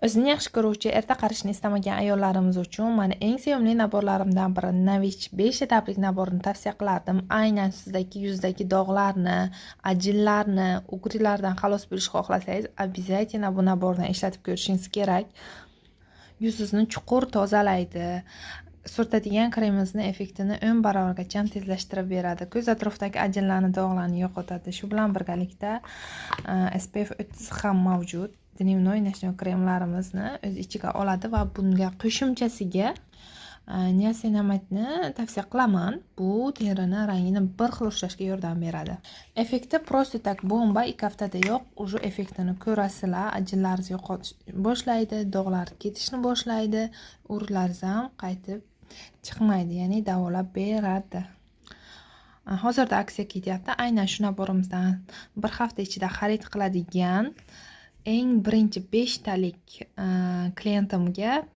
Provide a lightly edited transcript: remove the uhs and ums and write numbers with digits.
O'zini yaxshi ko'ruvchi, erta qarishni istamagan ayollarimiz uchun mana eng sevimli naborlarimdan biri Navich 5 etaplik naborini tavsiya qilardim. Aynan sizdagi yuzdagi dog'larni, ajinlarni, ugrilardan xalos bo'lishni xohlasangiz, обязательно bu naborni ishlatib ko'rishingiz kerak. Yuzingizni chuqur tozalaydi. Surtadigan kremingizni effektini 10 barobargacha tezlashtirib beradi. Ko'z atrofidagi ajinlarni, dog'larni yo'qotadi. Shu bilan birgalikda SPF 30 ham mavjud. Dnevnoy nashnoy kremlarimizni o'z ichiga oladi va bunga qo'shimchasiga niasinamatni tavsiya qilaman. Bu terini rangini bir xil ushlashga yordam beradi. Effekti просто так bomba 2 haftadayoq уже effektini ko'rasizlar. Ajinlaringiz yo'qotish boshlaydi, dog'lar ketishni boshlaydi, ugrilaringiz ham qaytib chiqmaydi, ya'ni davolab beradi. Hozirda aksiya ketyapti. Aynan shu naborimizdan bir hafta ichida xarid qiladigan eng birinchi 5 talik klientimga